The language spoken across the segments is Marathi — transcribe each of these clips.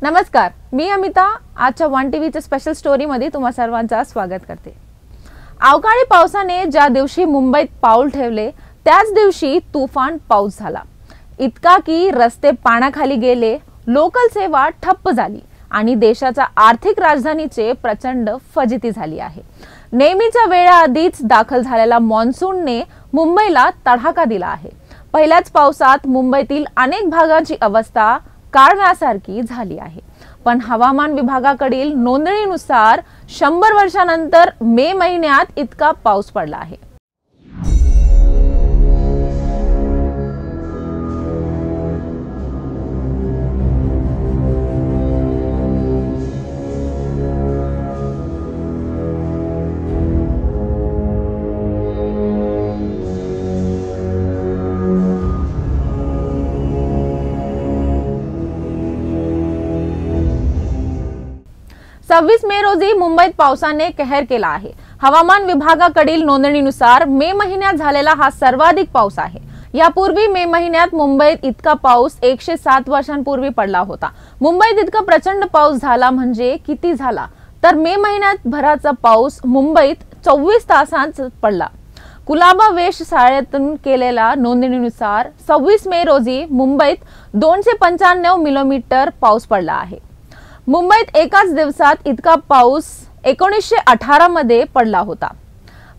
नमस्कार, मी अमिता आजच्या वन टीव्हीच्या स्पेशल स्टोरीमध्ये तुम्हा सर्वांचं स्वागत करते। अवकाळी पावसाने ज्या दिवशी मुंबईत पाऊल ठेवले त्याच दिवशी तुफान पाऊस झाला। इतका की रस्ते पाण्याखाली गेले, लोकल सेवा ठप्प झाली आणि देशाच्या आर्थिक राजधानीचे प्रचंड फजिती झाली आहे। नेहमीच्या वेळेआधीच दाखल झालेला मॉन्सूनने मुंबईला तडाखा दिला आहे। पहिल्याच पावसात मुंबईतील अनेक भागांची अवस्था काळव्यासारखी झाली आहे। पण हवामान विभागाकडील नोंदणीनुसार 100 वर्षांनंतर मे महिन्यात इतका पाऊस पडला आहे। सव्वीस मे रोजी मुंबईत पावसाने कहर केला आहे। हवामान विभागाकडील नोंदणीनुसार मे महिन्यात झालेला हा सर्वाधिक पाऊस आहे। यापूर्वी मे महिन्यात मुंबईत इतका पाऊस 107 वर्षांपूर्वी पडला होता। मुंबईत इतका प्रचंड पाऊस झाला म्हणजे किती झाला तर मे महिन्यात भराचा पाऊस मुंबईत 24 तासांत पडला। कुलाबा वेधशाळेतून केलेल्या नोंदणीनुसार 26 मे रोजी मुंबईत 295 मिलीमीटर पाऊस पडला आहे। मुंबईत एकाच दिवसात इतका पाऊस 1918 मध्ये पडला होता।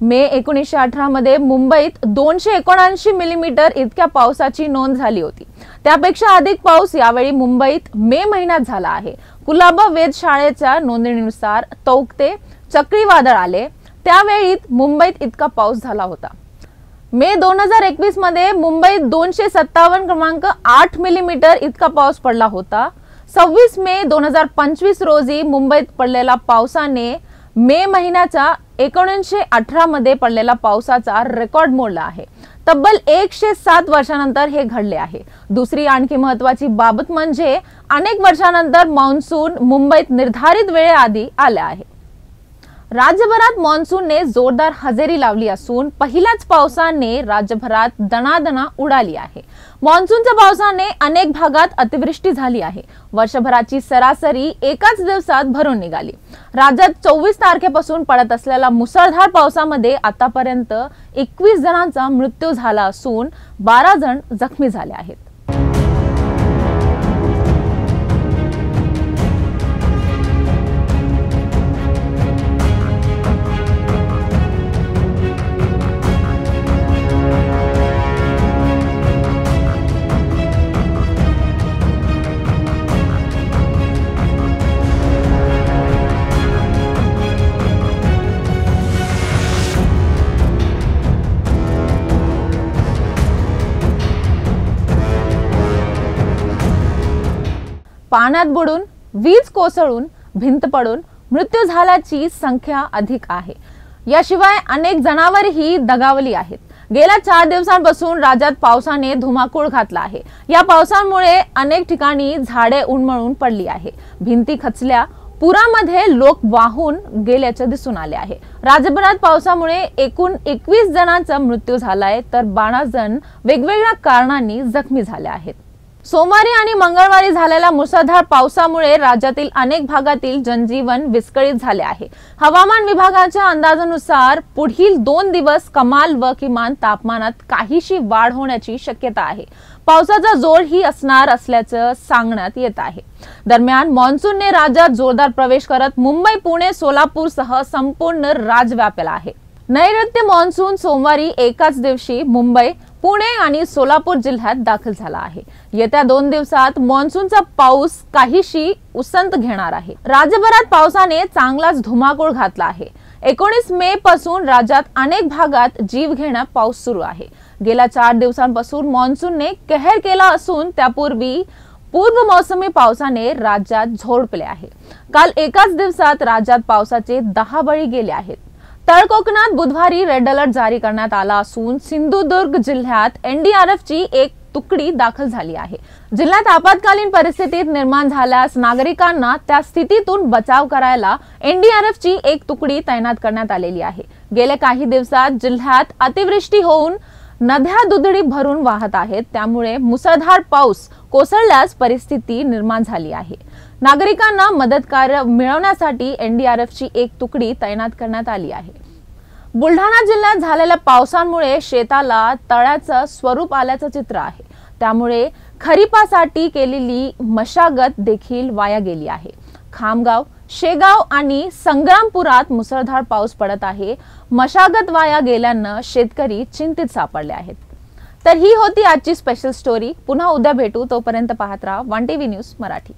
मे 1918 मध्ये मुंबईत 279 मिलीमीटर इतक्या पावसाची नोंद झाली होती। त्यापेक्षा अधिक पाऊस यावेळी मुंबईत मे महिन्यात झाला आहे। कुलाबा वेधशाळेच्या नोंदणीनुसार तौक्ते चक्रीवादळ आले त्यावेळी मुंबईत इतका पाऊस झाला होता। मे 2021 मध्ये मुंबईत 257.8 मिलीमीटर इतका पाऊस पडला होता। 26 मे 2025 रोजी मुंबईत पडलेल्या पावसाने मे महिन्याच्या 1918 मध्ये पडलेल्या पावसाचा रेकॉर्ड मोडला आहे। तब्बल 107 वर्षांनंतर हे घडले आहे। दुसरी आणखी महत्त्वाची बाबत म्हणजे अनेक वर्षांनंतर मॉन्सून मुंबईत निर्धारित वेळेआधी आले आहे। राज्यभरात मॉन्सूनने जोरदार हजेरी लावली असून पहिल्याच पावसाने राज्यभरात दणादणा उडाली आहे। मॉन्सूनच्या पावसाने अनेक भागात अतिवृष्टी झाली आहे। वर्षभराची सरासरी एकाच दिवसात भरून निघाली। राज्यात 24 तारखेपासून पडत असलेल्या मुसळधार पावसामध्ये आतापर्यंत 21 जणांचा मृत्यू झाला असून 12 जण जखमी झाले आहेत। पाण्यात बुडून, वीज कोसळून, भिंत पडून मृत्यू झाल्याची संख्या अधिक आहे। याशिवाय अनेक जनावरेही दगावली आहेत। गेल्या 4 दिवसांपासून राज्यात पावसाने धुमाकूळ घातला आहे। या पावसामुळे अनेक ठिकाणी झाडे उन्मळून पडली आहे, भिंती खचल्या, पुरामध्ये लोक वाहून गेल्याचे दिसून आले आहे। राज्यभरात पावसामुळे एकूण 21 जणांचा मृत्यू झालाय तर 12 जण वेगवेगळ्या कारणांनी जखमी झाले आहेत। सोमवारी आणि मंगळवारी झालेल्या मुसळधार पावसामुळे राज्यातील अनेक भागातील जनजीवन विस्कळीत झाले आहे। हवामान विभागाच्या अंदाजानुसार पुढील 2 दिवस कमाल व किमान तापमानात काहीशी वाढ होण्याची शक्यता आहे। पावसाचा जोर ही असणार असल्याचं सांगण्यात येत आहे। दरम्यान मॉन्सूनने राज्यात जोरदार प्रवेश करत मुंबई, पुणे, सोलापूर सह संपूर्ण राज्य व्यापला आहे। नैऋत्य मॉन्सून सोमवारी एकाच दिवशी मुंबई, पुणे आणि सोलापूर जिल्ह्यात दाखल झाला आहे। येत्या 2 दिवसात मॉन्सूनचा पाऊस काहीशी उसंत घेणार आहे। राज्यभरात पावसाने चांगलाच धुमाकूळ घातला आहे। 19 मे पासून राज्यात अनेक भागात जीवघेणा पाऊस सुरू आहे। गेल्या 4 दिवसांपासून मॉन्सूनने कहर केला असून त्यापूर्वी पूर्व मोसमी पावसाने राज्यात झोडपले आहे। काल एकाच दिवसात राज्यात पावसाचे 10 बळी गेले आहेत। तळकोकणात बुधवारी रेड अलर्ट जारी करण्यात आला असून सिंधुदुर्ग जिल्ह्यात एनडीआरएफची एक तुकडी दाखल झाली आहे। जिल्ह्यात आपत्कालीन परिस्थिती निर्माण झाल्यास नागरिकांना त्या स्थितीतून बचाव करायला एनडीआरएफची एक तुकडी तैनात करण्यात आलेली आहे। गेल्या काही दिवसात जिल्ह्यात अतिवृष्टी होऊन नद्या दुथडी भरून वाहत आहेत, त्यामुळे मुसळधार पाऊस कोसळल्यास परिस्थिती निर्माण झाली आहे। नागरिकांना मदत कार्य मिळवण्यासाठी एनडीआरएफची एक तुकडी तैनात करण्यात आली आहे। बुलढाणा जिल्ह्यात झालेल्या पावसामुळे शेताला तळ्याचं स्वरूप आल्याचं चित्र आहे, त्यामुळे खरीपासाठी केलेली मशागत देखील वाया गेली आहे। खामगाव, शेगाव आणि संग्रामपुरात मुसळधार पाऊस पडत आहे। मशागत वाया गेल्यानं शेतकरी चिंतित सापडले आहेत। तर ही होती आजची स्पेशल स्टोरी। पुन्हा उद्या भेटू, तोपर्यंत पाहत राहा वन टीव्ही न्यूज मराठी।